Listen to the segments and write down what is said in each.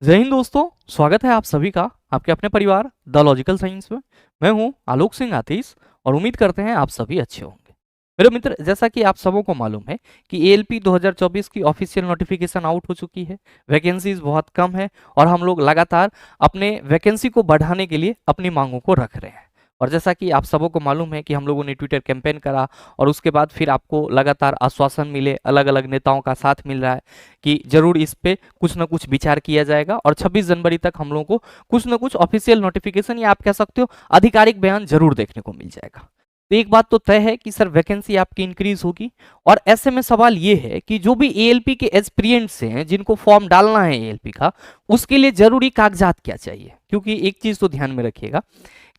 जय हिंद दोस्तों। स्वागत है आप सभी का आपके अपने परिवार द लॉजिकल साइंस में। मैं हूं आलोक सिंह आतिश और उम्मीद करते हैं आप सभी अच्छे होंगे। मेरे मित्र, जैसा कि आप सबों को मालूम है कि एएलपी 2024 की ऑफिशियल नोटिफिकेशन आउट हो चुकी है। वैकेंसीज बहुत कम है और हम लोग लगातार अपने वैकेंसी को बढ़ाने के लिए अपनी मांगों को रख रहे हैं। और जैसा कि आप सबों को मालूम है कि हम लोगों ने ट्विटर कैंपेन करा और उसके बाद फिर आपको लगातार आश्वासन मिले, अलग अलग नेताओं का साथ मिल रहा है कि जरूर इस पे कुछ ना कुछ विचार किया जाएगा और 26 जनवरी तक हम लोगों को कुछ ना कुछ ऑफिशियल नोटिफिकेशन या आप कह सकते हो आधिकारिक बयान जरूर देखने को मिल जाएगा। तो एक बात तो तय है कि सर वैकेंसी आपकी इंक्रीज होगी। और ऐसे में सवाल ये है कि जो भी एएलपी के एस्पिरेंट्स हैं जिनको फॉर्म डालना है एएलपी का, उसके लिए जरूरी कागजात क्या चाहिए। क्योंकि एक चीज तो ध्यान में रखिएगा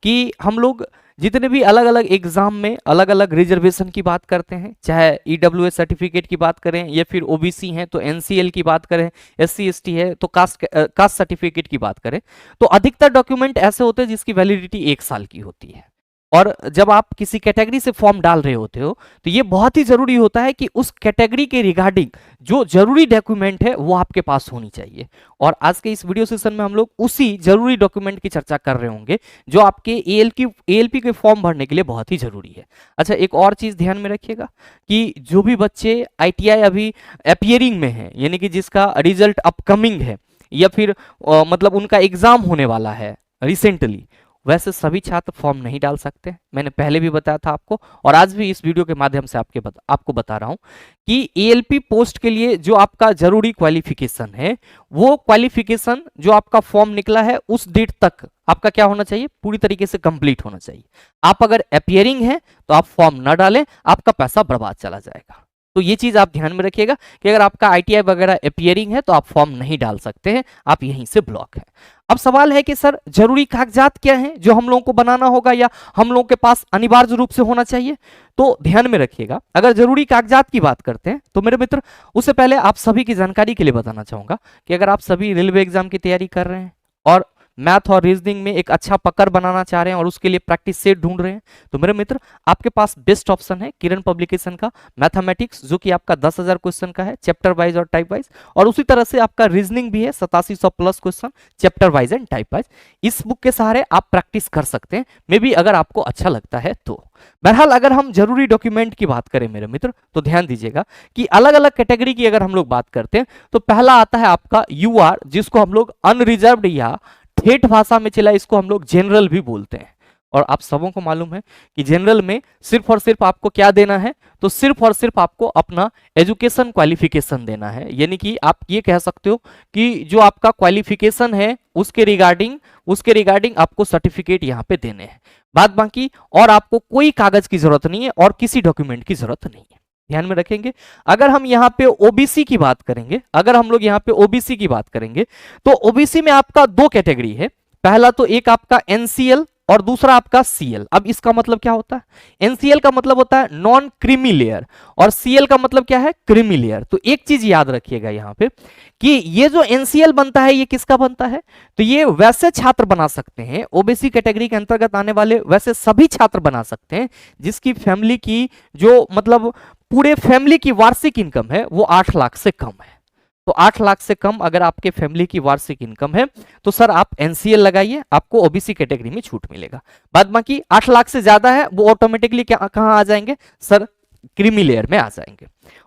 कि हम लोग जितने भी अलग अलग एग्जाम में अलग अलग रिजर्वेशन की बात करते हैं, चाहे ईडब्ल्यूएस सर्टिफिकेट की बात करें या फिर ओबीसी हैं तो एनसीएल की बात करें, एससी एसटी है तो कास्ट सर्टिफिकेट की बात करें, तो अधिकतर डॉक्यूमेंट ऐसे होते हैं जिसकी वैलिडिटी 1 साल की होती है। और जब आप किसी कैटेगरी से फॉर्म डाल रहे होते हो तो ये बहुत ही जरूरी होता है कि उस कैटेगरी के रिगार्डिंग जो जरूरी डॉक्यूमेंट है वो आपके पास होनी चाहिए। और आज के इस वीडियो सेशन में हम लोग उसी जरूरी डॉक्यूमेंट की चर्चा कर रहे होंगे जो आपके एएलपी के फॉर्म भरने के लिए बहुत ही जरूरी है। अच्छा, एक और चीज ध्यान में रखिएगा कि जो भी बच्चे आईटीआई अभी अपियरिंग में है, यानी कि जिसका रिजल्ट अपकमिंग है या फिर मतलब उनका एग्जाम होने वाला है रिसेंटली, वैसे सभी छात्र फॉर्म नहीं डाल सकते। मैंने पहले भी बताया था आपको और आज भी इस वीडियो के माध्यम से आपको बता रहा हूं कि एएलपी पोस्ट के लिए जो आपका जरूरी क्वालिफिकेशन है, वो क्वालिफिकेशन जो आपका फॉर्म निकला है उस डेट तक आपका क्या होना चाहिए, पूरी तरीके से कंप्लीट होना चाहिए। आप अगर अपियरिंग है तो आप फॉर्म ना डालें, आपका पैसा बर्बाद चला जाएगा। तो ये चीज आप ध्यान में रखिएगा कि अगर आपका आईटीआई वगैरह अपियरिंग है तो आप फॉर्म नहीं डाल सकते हैं, आप यहीं से ब्लॉक है। अब सवाल है कि सर जरूरी कागजात क्या हैं जो हम लोगों को बनाना होगा या हम लोगों के पास अनिवार्य रूप से होना चाहिए। तो ध्यान में रखिएगा, अगर जरूरी कागजात की बात करते हैं तो मेरे मित्र, उससे पहले आप सभी की जानकारी के लिए बताना चाहूंगा कि अगर आप सभी रेलवे एग्जाम की तैयारी कर रहे हैं और मैथ और रीजनिंग में एक अच्छा पकड़ बनाना चाह रहे हैं और उसके लिए प्रैक्टिस सेट ढूंढ रहे हैं, तो मेरे मित्र आपके पास बेस्ट ऑप्शन है किरण पब्लिकेशन का मैथमेटिक्स, जो कि आपका 10,000 क्वेश्चन का है चैप्टर वाइज और टाइप वाइज। और उसी तरह से आपका रीजनिंग भी है 8700 plus question chapter wise and type wise. इस बुक के सहारे आप प्रैक्टिस कर सकते हैं, मे बी अगर आपको अच्छा लगता है तो। बहरहाल अगर हम जरूरी डॉक्यूमेंट की बात करें मेरे मित्र, तो ध्यान दीजिएगा कि अलग अलग कैटेगरी की अगर हम लोग बात करते हैं तो पहला आता है आपका यूआर, जिसको हम लोग अनरिजर्व्ड या ठेठ भाषा में चला इसको हम लोग जनरल भी बोलते हैं। और आप सबों को मालूम है कि जनरल में सिर्फ और सिर्फ आपको क्या देना है, तो सिर्फ और सिर्फ आपको अपना एजुकेशन क्वालिफिकेशन देना है। यानी कि आप ये कह सकते हो कि जो आपका क्वालिफिकेशन है उसके रिगार्डिंग आपको सर्टिफिकेट यहाँ पे देने हैं। बाद बाकी और आपको कोई कागज की जरूरत नहीं है और किसी डॉक्यूमेंट की जरूरत नहीं है। ध्यान में रखेंगे। अगर हम यहाँ पे ओबीसी की बात करेंगे, तो ओबीसी में आपका 2 कैटेगरी है। पहला तो एक आपका एनसीएल और दूसरा आपका सीएल। अब इसका मतलब क्या होता है, एनसीएल का मतलब होता है नॉन क्रीमी लेयर और सीएल का मतलब क्या है, क्रीमी लेयर। तो एक चीज याद रखिएगा यहाँ पे कि ये जो एनसीएल बनता है ये किसका बनता है, तो ये वैसे छात्र बना सकते हैं, ओबीसी कैटेगरी के अंतर्गत आने वाले वैसे सभी छात्र बना सकते हैं जिसकी फैमिली की जो मतलब पूरे फैमिली की वार्षिक इनकम है वो 8 लाख से कम है। तो 8 लाख से कम अगर आपके फैमिली की वार्षिक इनकम है तो सर आप एनसीएल लगाइए, आपको ओबीसी कैटेगरी में छूट मिलेगा। बाद बाकी 8 लाख से ज्यादा है वो ऑटोमेटिकली कहां आ जाएंगे सर, क्रीमी लेयर में आ जाएंगे।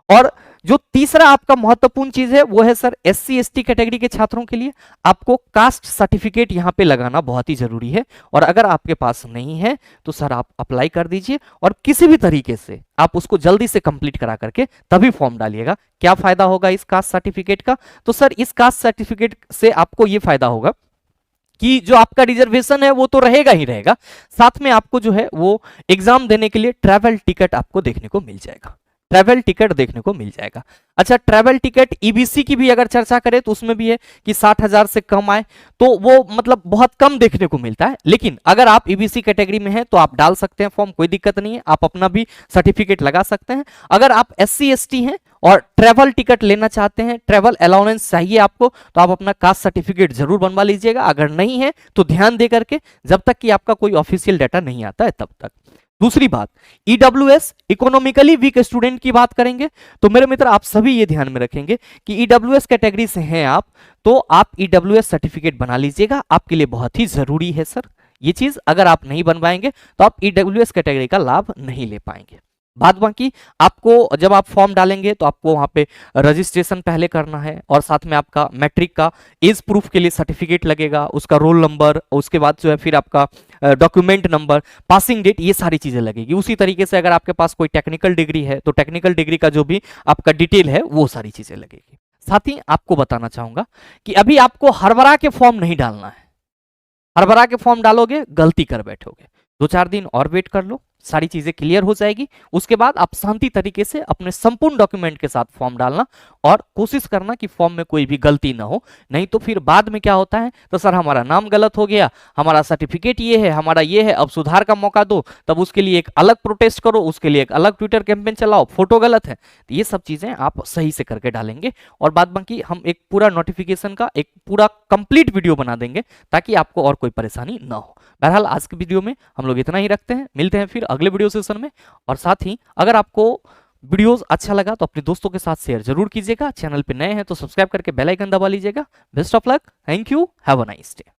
और जो तीसरा आपका महत्वपूर्ण चीज है वो है सर एससी एसटी कैटेगरी के छात्रों के लिए आपको कास्ट सर्टिफिकेट यहां पे लगाना बहुत ही जरूरी है। और अगर आपके पास नहीं है तो सर आप अप्लाई कर दीजिए और किसी भी तरीके से आप उसको जल्दी से कंप्लीट करा करके तभी फॉर्म डालिएगा। क्या फायदा होगा इस कास्ट सर्टिफिकेट का, तो सर इस कास्ट सर्टिफिकेट से आपको ये फायदा होगा कि जो आपका रिजर्वेशन है वो तो रहेगा ही रहेगा, साथ में आपको जो है वो एग्जाम देने के लिए ट्रैवल टिकट आपको देखने को मिल जाएगा, ट्रैवल टिकट देखने को मिल जाएगा। अच्छा, ट्रैवल टिकट ईबीसी की भी अगर चर्चा करें तो उसमें भी है कि 60,000 से कम आए तो वो मतलब बहुत कम देखने को मिलता है। लेकिन अगर आप ईबीसी कैटेगरी में हैं तो आप डाल सकते हैं फॉर्म, कोई दिक्कत नहीं है, आप अपना भी सर्टिफिकेट लगा सकते हैं। अगर आप एससी एसटी हैं और ट्रैवल टिकट लेना चाहते हैं, ट्रैवल अलाउंस चाहिए आपको, तो आप अपना कास्ट सर्टिफिकेट जरूर बनवा लीजिएगा। अगर नहीं है तो ध्यान दे करके जब तक कि आपका कोई ऑफिशियल डाटा नहीं आता है तब तक। दूसरी बात, ईडब्ल्यूएस इकोनॉमिकली वीक स्टूडेंट की बात करेंगे तो मेरे मित्र आप सभी ये ध्यान में रखेंगे कि ईडब्ल्यूएस कैटेगरी से हैं आप तो आप ईडब्ल्यूएस सर्टिफिकेट बना लीजिएगा, आपके लिए बहुत ही जरूरी है सर। ये चीज अगर आप नहीं बनवाएंगे तो आप ईडब्ल्यूएस कैटेगरी का लाभ नहीं ले पाएंगे। बात बाकी आपको जब आप फॉर्म डालेंगे तो आपको वहां पे रजिस्ट्रेशन पहले करना है और साथ में आपका मैट्रिक का एज प्रूफ के लिए सर्टिफिकेट लगेगा, उसका रोल नंबर, उसके बाद जो है फिर आपका डॉक्यूमेंट नंबर, पासिंग डेट, ये सारी चीजें लगेगी। उसी तरीके से अगर आपके पास कोई टेक्निकल डिग्री है तो टेक्निकल डिग्री का जो भी आपका डिटेल है वो सारी चीजें लगेगी। साथ ही आपको बताना चाहूंगा कि अभी आपको हरबरा के फॉर्म नहीं डालना है। हरबरा के फॉर्म डालोगे गलती कर बैठोगे। 2-4 दिन और वेट कर लो, सारी चीजें क्लियर हो जाएगी। उसके बाद आप शांति तरीके से अपने संपूर्ण डॉक्यूमेंट के साथ फॉर्म डालना और कोशिश करना कि फॉर्म में कोई भी गलती ना हो। नहीं तो फिर बाद में क्या होता है, तो सर हमारा नाम गलत हो गया, हमारा सर्टिफिकेट ये है, हमारा ये है, अब सुधार का मौका दो, तब उसके लिए एक अलग प्रोटेस्ट करो, उसके लिए एक अलग ट्विटर कैंपेन चलाओ, फोटो गलत है। तो ये सब चीजें आप सही से करके डालेंगे और बाद बाकी हम एक पूरा नोटिफिकेशन का एक पूरा कंप्लीट वीडियो बना देंगे ताकि आपको और कोई परेशानी ना हो। बहरहाल आज के वीडियो में हम लोग इतना ही रखते हैं, मिलते हैं फिर अगले वीडियो सेशन में। और साथ ही अगर आपको वीडियोस अच्छा लगा तो अपने दोस्तों के साथ शेयर जरूर कीजिएगा। चैनल पे नए हैं तो सब्सक्राइब करके बेल आइकन दबा लीजिएगा। Best of luck, thank you, have a nice day.